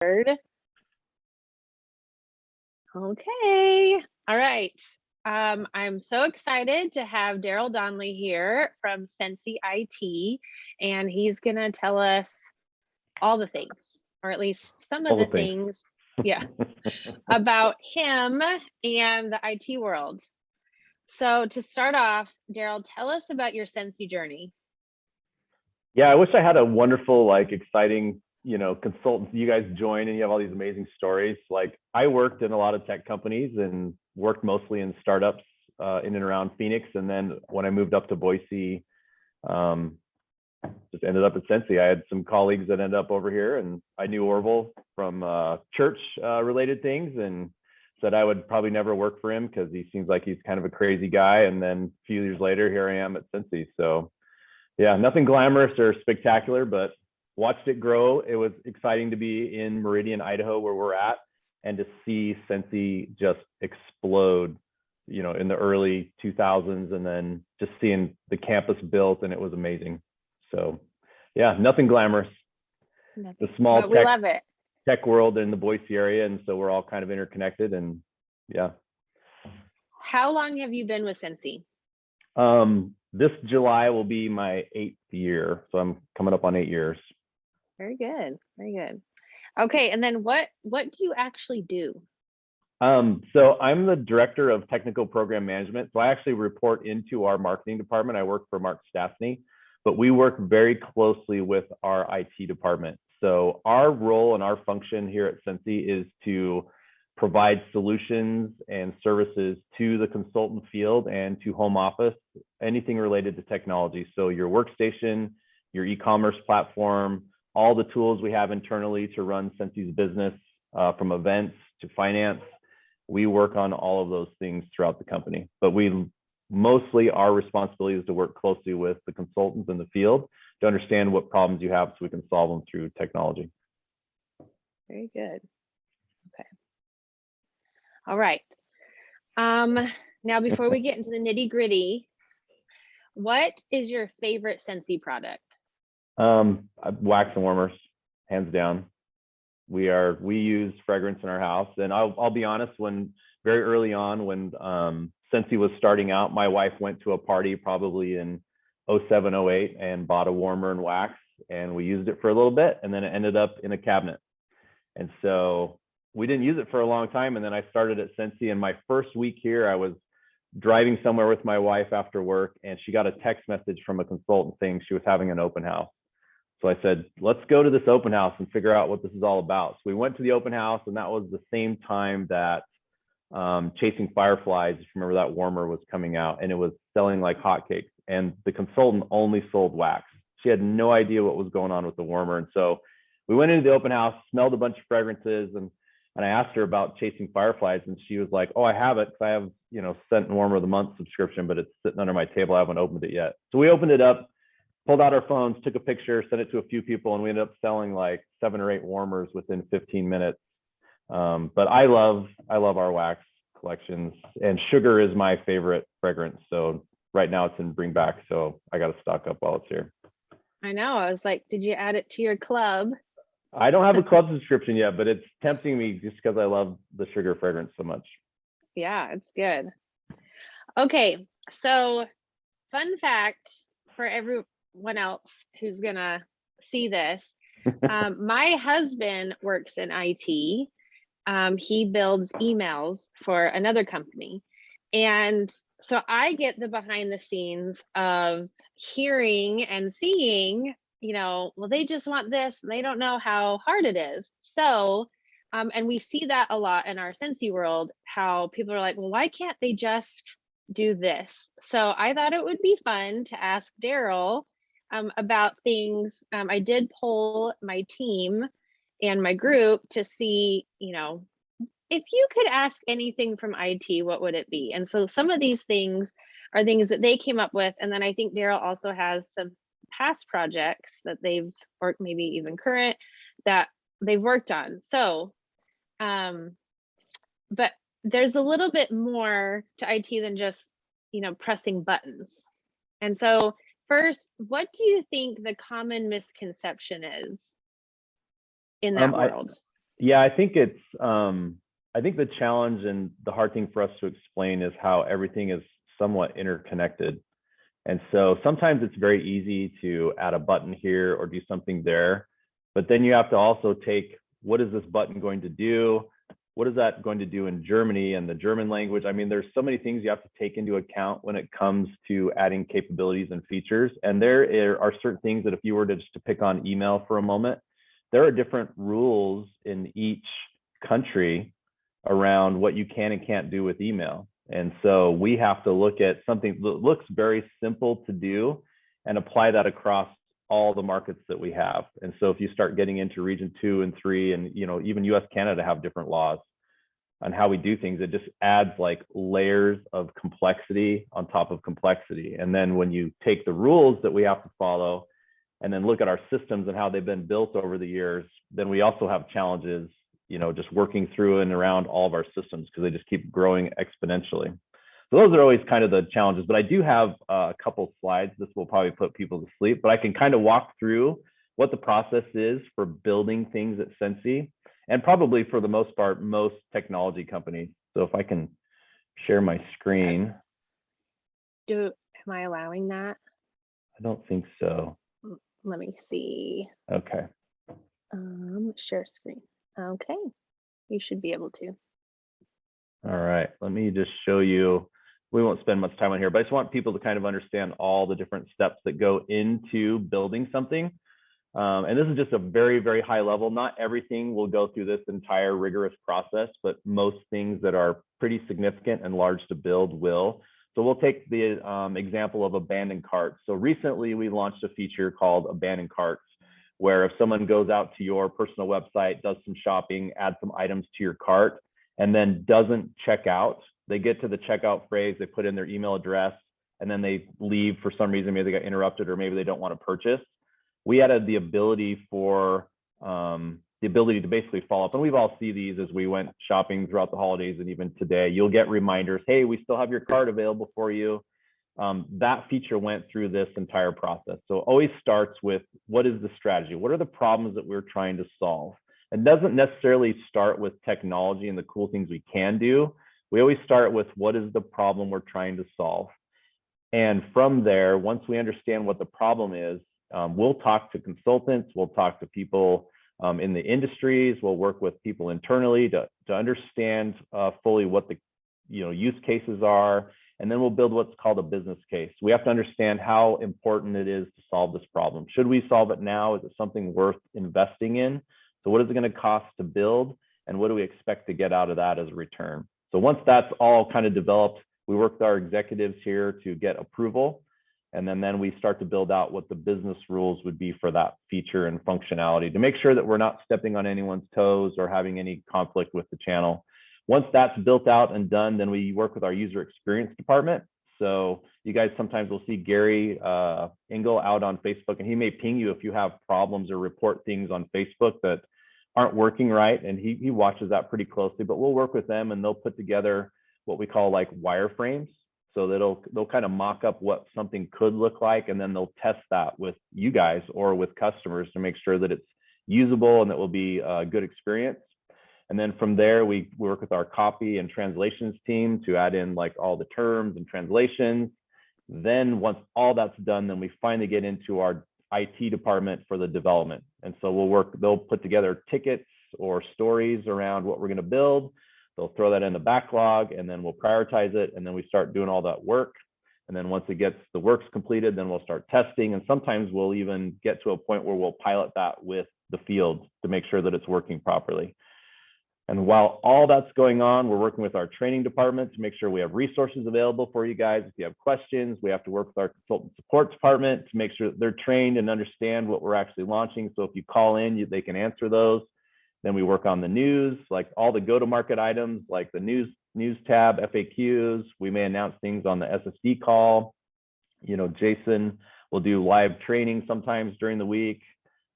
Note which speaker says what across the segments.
Speaker 1: Okay. All right. I'm so excited to have Daryl Donnelly here from Sensi IT, and he's going to tell us all the things, or at least some of
Speaker 2: All
Speaker 1: the
Speaker 2: the things.
Speaker 1: things, yeah, about him and the IT world. So to start off, Daryl, tell us about your Sensi journey.
Speaker 2: Yeah, I wish I had a wonderful, like, exciting, consultants. You guys join and you have all these amazing stories. Like, I worked in a lot of tech companies and worked mostly in startups in and around Phoenix. And then when I moved up to Boise, um, just ended up at Sensi. I had some colleagues that ended up over here, and I knew Orville from church related things, and said I would probably never work for him because he seems like he's kind of a crazy guy. And then a few years later, here I am at Sensi. So yeah, nothing glamorous or spectacular, but watched it grow. It was exciting to be in Meridian, Idaho, where we're at, and to see Sensi just explode, in the early 2000s, and then just seeing the campus built, and it was amazing. So yeah, nothing glamorous. The small
Speaker 1: But we love it.
Speaker 2: tech world in the Boise area, and so we're all kind of interconnected, and yeah.
Speaker 1: How long have you been with Sensi?
Speaker 2: This July will be my 8th year, so I'm coming up on 8 years.
Speaker 1: Very good. Very good. Okay, and then what do you actually do?
Speaker 2: So I'm the director of technical program management. So I actually report into our marketing department. I work for Mark Stastny, but we work very closely with our IT department. So our role and our function here at Sensi is to provide solutions and services to the consultant field and to home office, anything related to technology. So your workstation, your e-commerce platform, all the tools we have internally to run Sensi's business, from events to finance. We work on all of those things throughout the company, but mostly our responsibility is to work closely with the consultants in the field to understand what problems you have so we can solve them through technology.
Speaker 1: Very good. Okay. All right. Now, before we get into the nitty gritty, what is your favorite Sensi product?
Speaker 2: Wax and warmers, hands down. We use fragrance in our house, and I'll be honest, when very early on, when Sensi was starting out, my wife went to a party probably in 07, 08 and bought a warmer and wax, and we used it for a little bit, and then it ended up in a cabinet. And so we didn't use it for a long time. And then I started at Sensi, and my first week here, I was driving somewhere with my wife after work, and she got a text message from a consultant saying she was having an open house. So I said, let's go to this open house and figure out what this is all about. So we went to the open house, and that was the same time that Chasing Fireflies, if you remember, that warmer was coming out, and it was selling like hotcakes. And the consultant only sold wax. She had no idea what was going on with the warmer. And so we went into the open house, smelled a bunch of fragrances, and I asked her about Chasing Fireflies, and she was like, oh, I have it, because I have, Scent and Warmer of the Month subscription, but it's sitting under my table. I haven't opened it yet. So we opened it up, pulled out our phones, took a picture, sent it to a few people, and we ended up selling like 7 or 8 warmers within 15 minutes. But I love our wax collections, and sugar is my favorite fragrance. So right now it's in bring back, so I got to stock up while it's here.
Speaker 1: I know. I was like, did you add it to your club?
Speaker 2: I don't have a club subscription yet, but it's tempting me just because I love the sugar fragrance so much.
Speaker 1: Yeah, it's good. Okay, so fun fact for everyone else who's gonna see this. My husband works in IT. He builds emails for another company. And so I get the behind the scenes of hearing and seeing, well, they just want this, and they don't know how hard it is. So, and we see that a lot in our Sensi world, how people are like, well, why can't they just do this? So I thought it would be fun to ask Daryl about things. I did poll my team and my group to see, if you could ask anything from IT, what would it be? And so some of these things are things that they came up with. And then I think Daryl also has some past projects that they've, or maybe even current, that they've worked on. So, but there's a little bit more to IT than just, pressing buttons. And so first, what do you think the common misconception is in that world?
Speaker 2: Yeah, I think it's I think the challenge and the hard thing for us to explain is how everything is somewhat interconnected. And so sometimes it's very easy to add a button here or do something there, but then you have to also take, what is this button going to do? What is that going to do in Germany and the German language? I mean, there's so many things you have to take into account when it comes to adding capabilities and features. And there are certain things that if you were to just to pick on email for a moment, there are different rules in each country around what you can and can't do with email. And so we have to look at something that looks very simple to do and apply that across all the markets that we have. And so if you start getting into region 2 and 3, and even US, Canada have different laws on how we do things, it just adds like layers of complexity on top of complexity. And then when you take the rules that we have to follow and then look at our systems and how they've been built over the years, then we also have challenges, just working through and around all of our systems because they just keep growing exponentially. So those are always kind of the challenges, but I do have a couple slides. This will probably put people to sleep, but I can kind of walk through what the process is for building things at Sensi, and probably for the most part, most technology companies. So if I can share my screen.
Speaker 1: Am I allowing that?
Speaker 2: I don't think so.
Speaker 1: Let me see.
Speaker 2: Okay.
Speaker 1: Share screen. Okay, you should be able to.
Speaker 2: All right, let me just show you. We won't spend much time on here, but I just want people to kind of understand all the different steps that go into building something. And this is just a very, very high level. Not everything will go through this entire rigorous process, but most things that are pretty significant and large to build will. So we'll take the example of abandoned carts. So recently we launched a feature called abandoned carts, where if someone goes out to your personal website, does some shopping, adds some items to your cart, and then doesn't check out, they get to the checkout phrase, they put in their email address, and then they leave for some reason. Maybe they got interrupted, or maybe they don't want to purchase. We added the ability for to basically follow up. And we've all seen these as we went shopping throughout the holidays, and even today, you'll get reminders, hey, we still have your cart available for you. That feature went through this entire process. So it always starts with, what is the strategy? What are the problems that we're trying to solve? It doesn't necessarily start with technology and the cool things we can do. We always start with, what is the problem we're trying to solve? And from there, once we understand what the problem is, we'll talk to consultants, we'll talk to people in the industries, we'll work with people internally to understand fully what the use cases are, and then we'll build what's called a business case. We have to understand how important it is to solve this problem. Should we solve it now? Is it something worth investing in? So what is it going to cost to build, and what do we expect to get out of that as a return? So once that's all kind of developed, we work with our executives here to get approval, and then we start to build out what the business rules would be for that feature and functionality to make sure that we're not stepping on anyone's toes or having any conflict with the channel. Once that's built out and done, then we work with our user experience department. So you guys sometimes will see Gary Engel out on Facebook, and he may ping you if you have problems or report things on Facebook that aren't working right. And he watches that pretty closely, but we'll work with them, and they'll put together what we call like wireframes. So they'll kind of mock up what something could look like, and then they'll test that with you guys or with customers to make sure that it's usable and that will be a good experience. And then from there, we work with our copy and translations team to add in like all the terms and translations. Then once all that's done, then we finally get into our IT department for the development. And so they'll put together tickets or stories around what we're going to build. They'll throw that in the backlog, and then we'll prioritize it, and then we start doing all that work. And then once the work's completed, then we'll start testing. And sometimes we'll even get to a point where we'll pilot that with the field to make sure that it's working properly. And while all that's going on, we're working with our training department to make sure we have resources available for you guys. If you have questions, we have to work with our consultant support department to make sure that they're trained and understand what we're actually launching. So if you call in, they can answer those. Then we work on the news, like all the go-to-market items, like the news tab, FAQs. We may announce things on the SSD call. Jason will do live training sometimes during the week.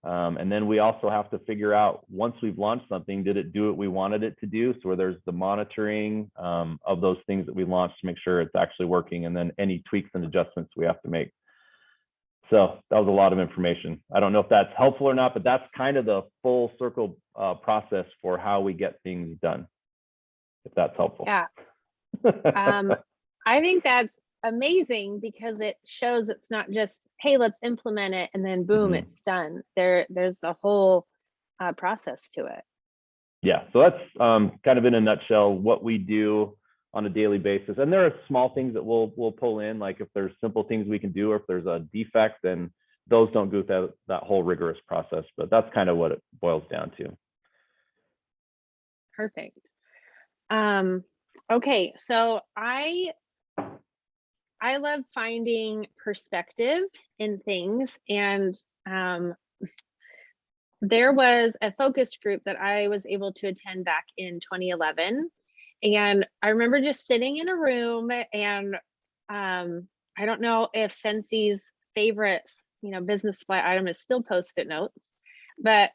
Speaker 2: And then we also have to figure out, once we've launched something, did it do what we wanted it to do? So there's the monitoring of those things that we launched to make sure it's actually working, and then any tweaks and adjustments we have to make. So that was a lot of information. I don't know if that's helpful or not, but that's kind of the full circle process for how we get things done, if that's helpful.
Speaker 1: Yeah. I think that's amazing because it shows it's not just, hey, let's implement it and then boom, it's done. There's a whole process to it.
Speaker 2: Yeah, so that's kind of in a nutshell what we do on a daily basis. And there are small things that we'll pull in, like if there's simple things we can do, or if there's a defect, then those don't go through that whole rigorous process. But that's kind of what it boils down to.
Speaker 1: Perfect. Okay, so I love finding perspective in things, and there was a focus group that I was able to attend back in 2011. And I remember just sitting in a room, and I don't know if Scentsi's favorite, business supply item is still Post-it notes, but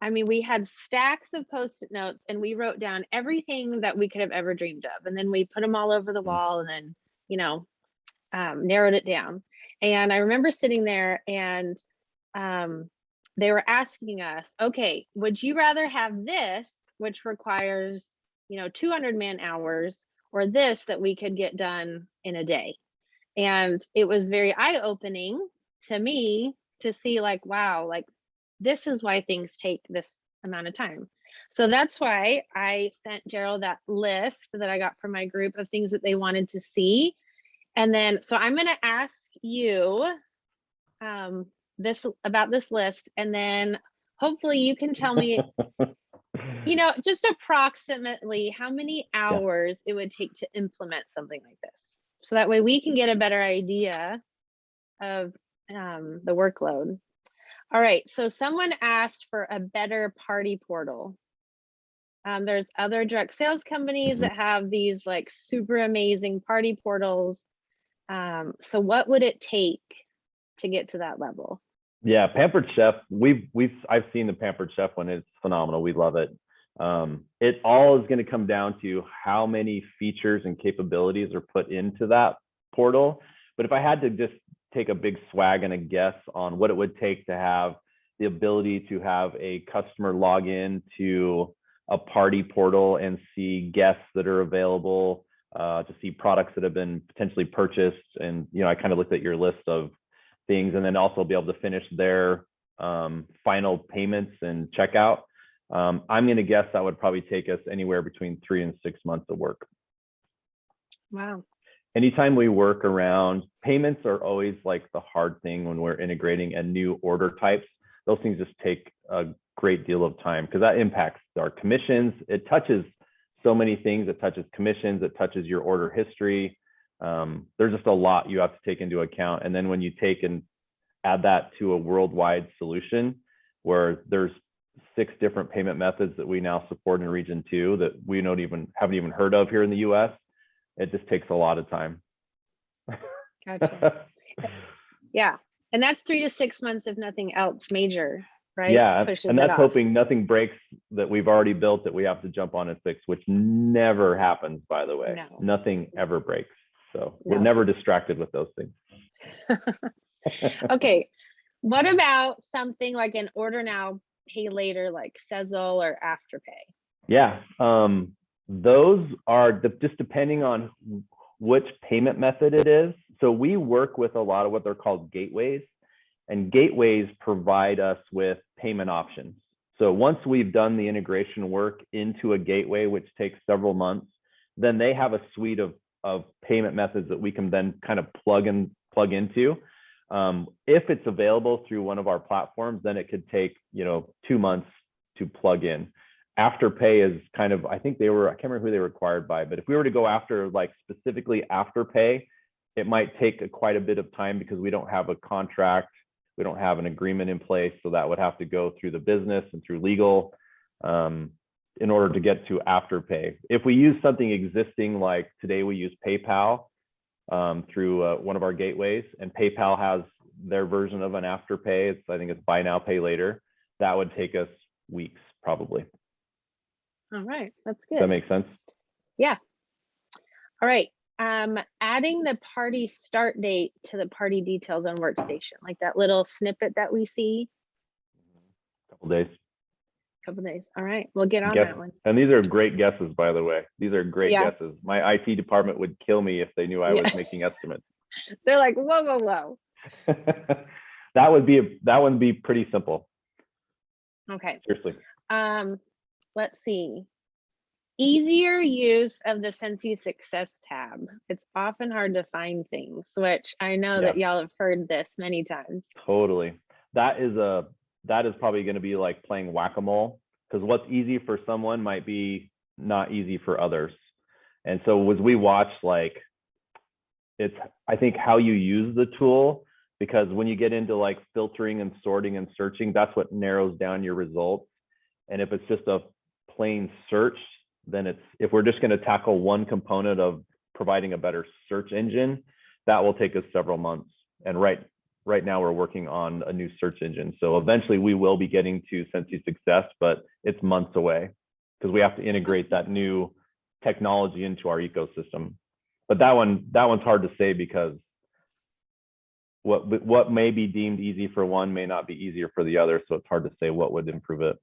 Speaker 1: I mean, we had stacks of Post-it notes and we wrote down everything that we could have ever dreamed of. And then we put them all over the wall and then, narrowed it down. And I remember sitting there and they were asking us, okay, would you rather have this, which requires, 200 man hours, or this that we could get done in a day? And it was very eye-opening to me to see, like, wow, like this is why things take this amount of time. So that's why I sent Daryl that list that I got from my group of things that they wanted to see. And then, so I'm going to ask you about this list, and then hopefully you can tell me, just approximately how many hours it would take to implement something like this. So that way we can get a better idea of the workload. All right, so someone asked for a better party portal. There's other direct sales companies that have these like super amazing party portals. So what would it take to get to that level?
Speaker 2: Yeah, Pampered Chef, I've seen the Pampered Chef one. It's phenomenal. We love it. It all is going to come down to how many features and capabilities are put into that portal. But if I had to just take a big swag and a guess on what it would take to have the ability to have a customer log in to a party portal and see guests that are available, to see products that have been potentially purchased. And, I kind of looked at your list of things, and then also be able to finish their final payments and checkout. I'm going to guess that would probably take us anywhere between 3 and 6 months of work.
Speaker 1: Wow.
Speaker 2: Anytime we work around payments are always like the hard thing when we're integrating a new order types. Those things just take a great deal of time because that impacts our commissions. It touches so many things. It touches commissions. It touches your order history. There's just a lot you have to take into account. And then when you take and add that to a worldwide solution where there's 6 different payment methods that we now support in region 2 that we haven't even heard of here in the US, it just takes a lot of time.
Speaker 1: Gotcha. Yeah. And that's 3 to 6 months if nothing else major, right?
Speaker 2: Yeah.
Speaker 1: Pushes
Speaker 2: and that's
Speaker 1: it off.
Speaker 2: hoping nothing breaks that we've already built that we have to jump on and fix, which never happens, by the way.
Speaker 1: No.
Speaker 2: Nothing ever breaks. So we're never distracted with those things.
Speaker 1: Okay. What about something like an order now, pay later, like Sezzle or Afterpay?
Speaker 2: Yeah. Those are just depending on which payment method it is. So we work with a lot of what they're called gateways, and gateways provide us with payment options. So once we've done the integration work into a gateway, which takes several months, then they have a suite of payment methods that we can then kind of plug into. If it's available through one of our platforms, then it could take 2 months to plug in. Afterpay is kind of, I can't remember who they were acquired by, but if we were to go after like specifically Afterpay, it might take quite a bit of time because we don't have a contract, we don't have an agreement in place, so that would have to go through the business and through legal in order to get to Afterpay. If we use something existing, like today we use PayPal through one of our gateways, and PayPal has their version of an Afterpay. I think it's buy now, pay later. That would take us weeks probably.
Speaker 1: All right, that's good.
Speaker 2: Does that make sense?
Speaker 1: Yeah. All right. Adding the party start date to the party details on workstation, like that little snippet that we see.
Speaker 2: Couple days.
Speaker 1: Couple days. All right, we'll get on
Speaker 2: Guess,
Speaker 1: that one.
Speaker 2: and these are great guesses, by the way. These are great
Speaker 1: Yeah.
Speaker 2: guesses. My IT department would kill me if they knew I
Speaker 1: Yeah.
Speaker 2: was making estimates.
Speaker 1: They're like, whoa, whoa, whoa.
Speaker 2: That would be pretty simple.
Speaker 1: Okay.
Speaker 2: Seriously.
Speaker 1: Let's see. Easier use of the Sensi Success tab. It's often hard to find things, which I know that y'all have heard this many times.
Speaker 2: Totally. That is probably going to be like playing whack-a-mole, because what's easy for someone might be not easy for others. And so as we watch, like, it's, I think, how you use the tool, because when you get into like filtering and sorting and searching, that's what narrows down your results. And if it's just a plain search, then it's, if we're just going to tackle one component of providing a better search engine, that will take us several months. And right now we're working on a new search engine. So eventually we will be getting to Sensi Success, but it's months away because we have to integrate that new technology into our ecosystem. But that one's hard to say, because what may be deemed easy for one may not be easier for the other. So it's hard to say what would improve it.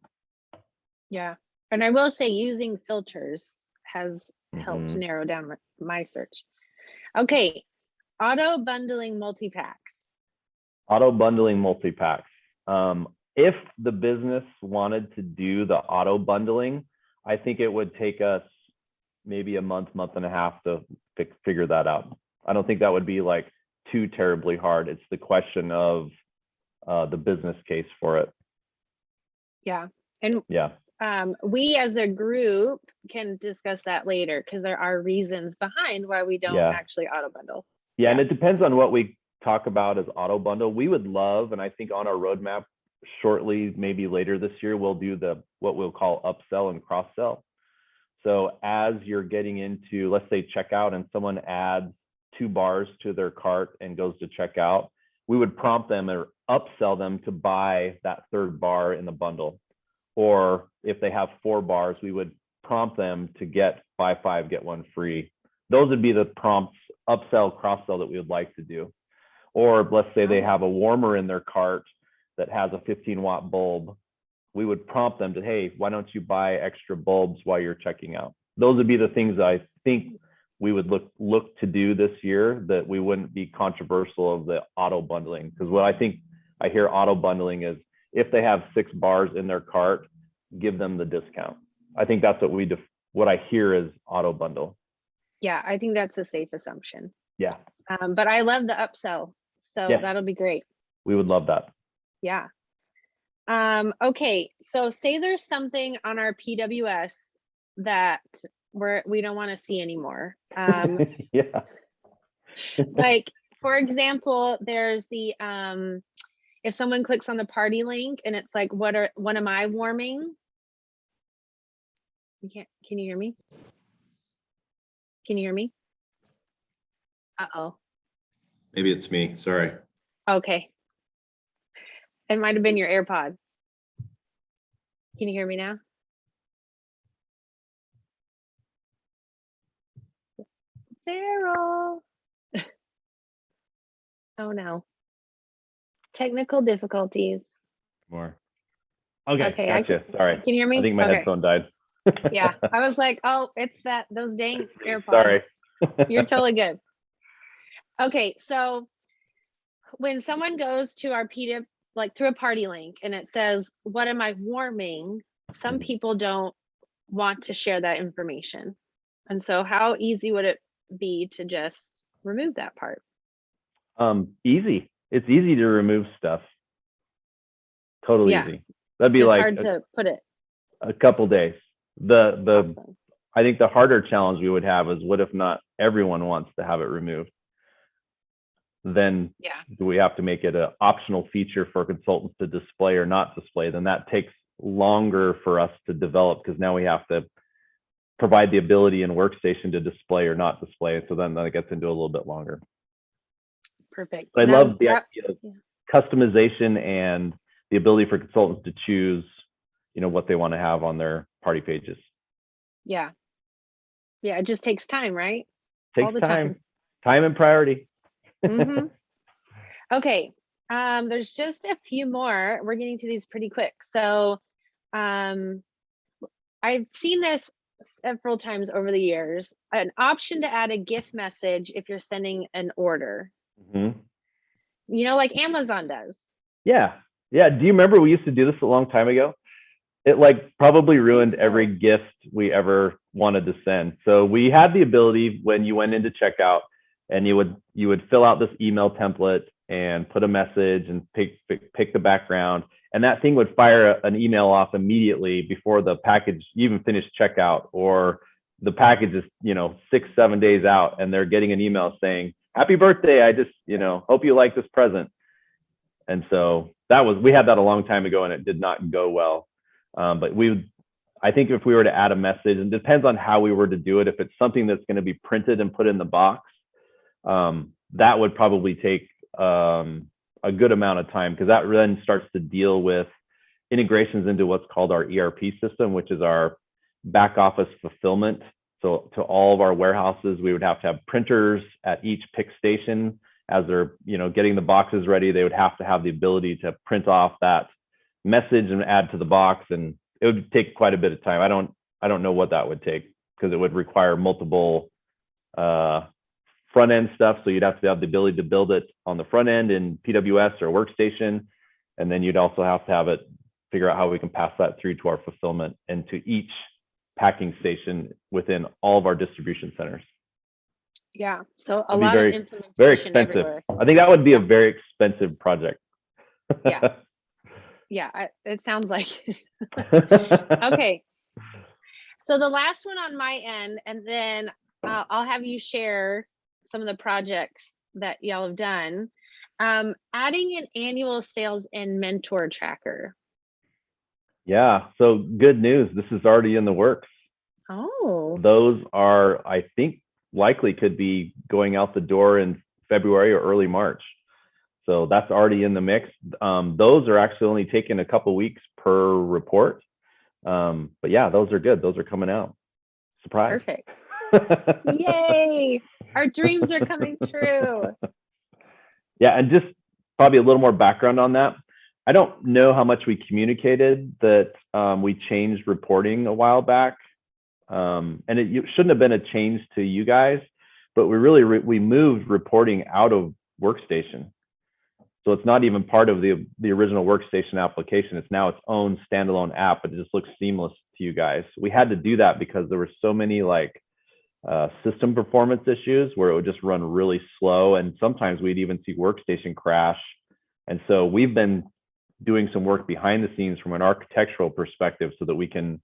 Speaker 1: Yeah. And I will say using filters has helped narrow down my search. Okay. Auto bundling multi-packs.
Speaker 2: Auto bundling multi-packs. If the business wanted to do the auto bundling, I think it would take us maybe a month and a half to figure that out. I don't think that would be like too terribly hard. It's the question of the business case for it.
Speaker 1: Yeah. And
Speaker 2: yeah,
Speaker 1: we as a group can discuss that later, because there are reasons behind why we don't actually auto bundle.
Speaker 2: Yeah, and it depends on what we talk about as auto bundle. We would love, and I think on our roadmap shortly, maybe later this year, we'll do what we'll call upsell and cross sell. So as you're getting into, let's say, checkout, and someone adds 2 bars to their cart and goes to checkout, we would prompt them or upsell them to buy that 3rd bar in the bundle. Or if they have 4 bars, we would prompt them to buy 5, get 1 free. Those would be the prompts, upsell, cross sell, that we would like to do. Or let's say they have a warmer in their cart that has a 15-watt bulb. We would prompt them to, hey, why don't you buy extra bulbs while you're checking out? Those would be the things that I think we would look to do this year, that we wouldn't be controversial of the auto bundling. Because what I think I hear auto bundling is, if they have 6 bars in their cart, give them the discount. I think that's what I hear is auto bundle.
Speaker 1: Yeah, I think that's a safe assumption.
Speaker 2: Yeah.
Speaker 1: But I love the upsell, so that'll be great.
Speaker 2: We would love that.
Speaker 1: Yeah. Okay, so say there's something on our PWS that we don't want to see anymore.
Speaker 2: Yeah.
Speaker 1: Like, for example, there's the if someone clicks on the party link and it's like, what am I warming? Can you hear me? Can you hear me? Uh-oh.
Speaker 3: Maybe it's me. Sorry.
Speaker 1: Okay. It might have been your AirPod. Can you hear me now? Daryl. Oh no. Technical difficulties.
Speaker 2: More. Okay,
Speaker 1: Okay,
Speaker 2: gotcha. Sorry.
Speaker 1: Can you hear me?
Speaker 2: I think my headphone died.
Speaker 1: Yeah, I was like, oh, it's those dang AirPods.
Speaker 2: Sorry.
Speaker 1: You're totally good. Okay, so when someone goes to our PDF, like through a party link, and it says, what am I warming? Some people don't want to share that information. And so how easy would it be to just remove that part?
Speaker 2: Easy. It's easy to remove stuff. Totally easy. That'd be
Speaker 1: just
Speaker 2: like
Speaker 1: hard to put it.
Speaker 2: A couple days.
Speaker 1: Awesome.
Speaker 2: I think the harder challenge we would have is, what if not everyone wants to have it removed? Then do we have to make it an optional feature for consultants to display or not display? Then that takes longer for us to develop, because now we have to provide the ability in Workstation to display or not display. So then that gets into a little bit longer.
Speaker 1: Perfect.
Speaker 2: But I love the idea of customization and the ability for consultants to choose, what they want to have on their party pages.
Speaker 1: Yeah. Yeah, it just takes time, right? all
Speaker 2: Takes
Speaker 1: the
Speaker 2: time. Time and priority.
Speaker 1: Mhm. Okay. There's just a few more. We're getting to these pretty quick. So, um, I've seen this several times over the years. An option to add a gift message if you're sending an order.
Speaker 2: Mhm.
Speaker 1: Like Amazon does.
Speaker 2: Yeah. Yeah. Do you remember we used to do this a long time ago? It like probably ruined
Speaker 1: so.
Speaker 2: every gift we ever wanted to send. So we had the ability when you went into checkout and you would fill out this email template and put a message and pick the background, and that thing would fire an email off immediately before the package even finished checkout, or the package is 6-7 days out and they're getting an email saying happy birthday, I just hope you like this present. And so we had that a long time ago and it did not go well. But I think if we were to add a message, and it depends on how we were to do it, if it's something that's going to be printed and put in the box, that would probably take a good amount of time, because that then starts to deal with integrations into what's called our ERP system, which is our back office fulfillment. So to all of our warehouses, we would have to have printers at each pick station as they're getting the boxes ready. They would have to have the ability to print off that message and add to the box, and it would take quite a bit of time. I don't know what that would take, because it would require multiple front end stuff. So you'd have to have the ability to build it on the front end in PWS or Workstation, and then you'd also have to have it figure out how we can pass that through to our fulfillment and to each packing station within all of our distribution centers.
Speaker 1: Yeah. So a
Speaker 2: It'd be
Speaker 1: lot of
Speaker 2: very
Speaker 1: implementation
Speaker 2: expensive.
Speaker 1: everywhere.
Speaker 2: I think that would be a very expensive project.
Speaker 1: Yeah. Yeah. It sounds like it. Okay. So the last one on my end, and then I'll have you share some of the projects that y'all have done. Adding an annual sales and mentor tracker.
Speaker 2: Yeah. So good news. This is already in the works.
Speaker 1: Oh.
Speaker 2: Those are, I think, likely could be going out the door in February or early March. So that's already in the mix. Those are actually only taking a couple weeks per report. But yeah, those are good. Those are coming out. Surprise.
Speaker 1: Perfect. Yay. Our dreams are coming true.
Speaker 2: Yeah. And just probably a little more background on that. I don't know how much we communicated that we changed reporting a while back. And it shouldn't have been a change to you guys, but we moved reporting out of Workstation. So it's not even part of the original Workstation application. It's now its own standalone app, but it just looks seamless to you guys. We had to do that because there were so many system performance issues where it would just run really slow. And sometimes we'd even see Workstation crash. And so we've been doing some work behind the scenes from an architectural perspective so that we can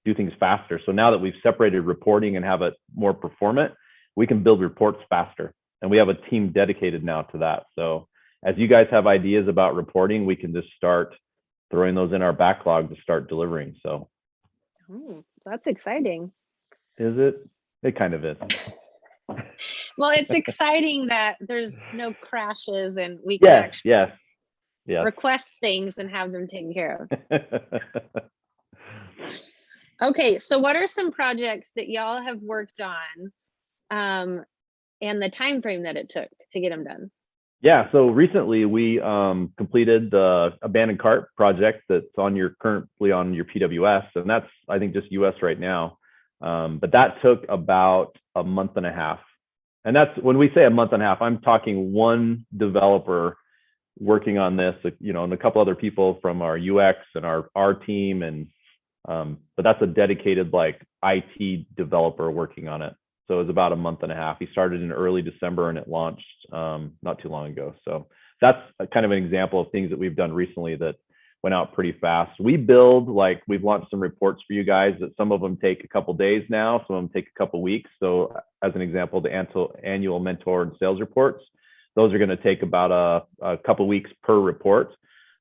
Speaker 2: do things faster. So now that we've separated reporting and have it more performant, we can build reports faster. And we have a team dedicated now to that. So as you guys have ideas about reporting, we can just start throwing those in our backlog to start delivering. So
Speaker 1: that's exciting.
Speaker 2: Is it? It kind of is.
Speaker 1: Well, it's exciting that there's no crashes and we can actually request things and have them taken care of. Okay, so what are some projects that y'all have worked on and the time frame that it took to get them done?
Speaker 2: Yeah, so recently we completed the abandoned cart project that's currently on your PWS, and that's, I think, just US right now. But that took about a month and a half. And that's, when we say a month and a half, I'm talking one developer working on this, and a couple other people from our UX and our team, and but that's a dedicated IT developer working on it. So it was about a month and a half. He started in early December and it launched not too long ago. So that's kind of an example of things that we've done recently that went out pretty fast. We've launched some reports for you guys that some of them take a couple days now, some of them take a couple weeks. So as an example, the annual mentor and sales reports, those are going to take about a couple weeks per report.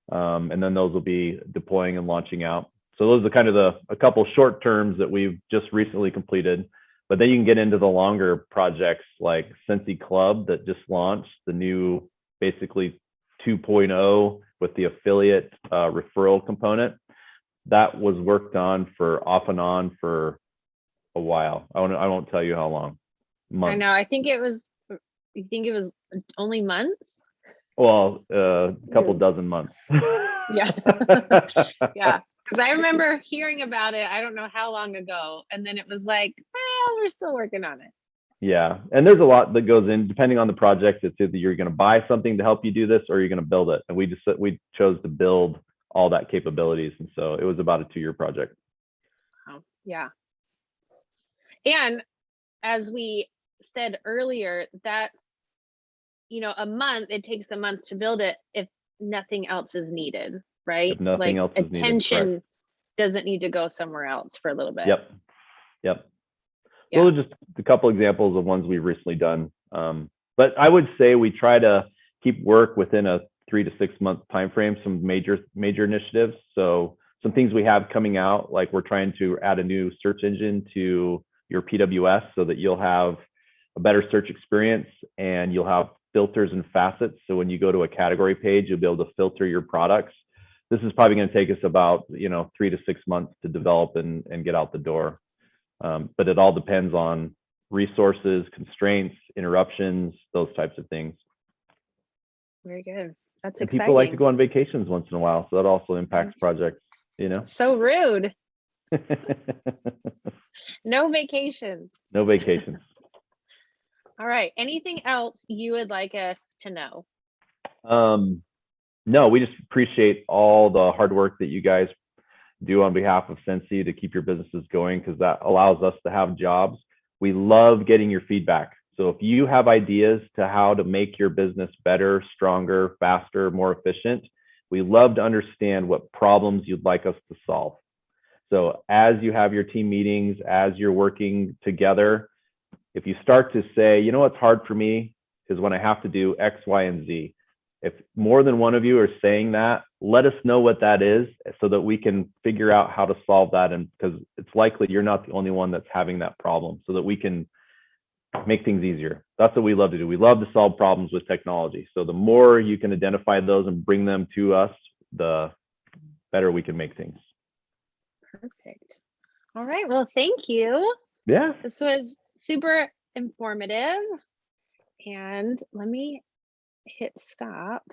Speaker 2: And then those will be deploying and launching out. So those are kind of a couple short terms that we've just recently completed. But then you can get into the longer projects like Sensi Club that just launched, the new basically 2.0 with the affiliate referral component. That was worked on off and on for a while. I won't tell you how long.
Speaker 1: I
Speaker 2: months.
Speaker 1: know. You think it was only months?
Speaker 2: Well, a couple
Speaker 1: Ooh.
Speaker 2: dozen months.
Speaker 1: Yeah. Yeah. Because I remember hearing about it, I don't know how long ago. And then it was like, well, we're still working on it.
Speaker 2: Yeah, and there's a lot that goes in depending on the project. It's either you're going to buy something to help you do this, or you're going to build it. And we chose to build all that capabilities, and so it was about a 2-year project.
Speaker 1: Oh, yeah. And as we said earlier, that's, a month, it takes a month to build it if nothing else is needed, right?
Speaker 2: If nothing
Speaker 1: Like
Speaker 2: else is needed,
Speaker 1: attention
Speaker 2: correct.
Speaker 1: doesn't need to go somewhere else for a little bit.
Speaker 2: Yep.
Speaker 1: Yeah.
Speaker 2: Those are just a couple examples of ones we've recently done. But I would say we try to keep work within a 3 to 6 month time frame. Some major initiatives. So some things we have coming out, like we're trying to add a new search engine to your PWS so that you'll have a better search experience, and you'll have filters and facets. So when you go to a category page, you'll be able to filter your products. This is probably going to take us about 3 to 6 months to develop and get out the door. But it all depends on resources, constraints, interruptions, those types of things.
Speaker 1: Very good. That's
Speaker 2: And
Speaker 1: exciting.
Speaker 2: people like to go on vacations once in a while, so that also impacts projects,
Speaker 1: So rude. No vacations.
Speaker 2: No vacations.
Speaker 1: All right. Anything else you would like us to know?
Speaker 2: No, we just appreciate all the hard work that you guys do on behalf of Sensi to keep your businesses going, because that allows us to have jobs. We love getting your feedback. So if you have ideas to how to make your business better, stronger, faster, more efficient, we love to understand what problems you'd like us to solve. So as you have your team meetings, as you're working together, if you start to say, what's hard for me is when I have to do X, Y, and Z. If more than one of you are saying that, let us know what that is so that we can figure out how to solve that. And because it's likely you're not the only one that's having that problem, so that we can make things easier. That's what we love to do. We love to solve problems with technology. So the more you can identify those and bring them to us, the better we can make things.
Speaker 1: Perfect. All right. Well, thank you.
Speaker 2: Yeah.
Speaker 1: This was super informative. And let me hit stop.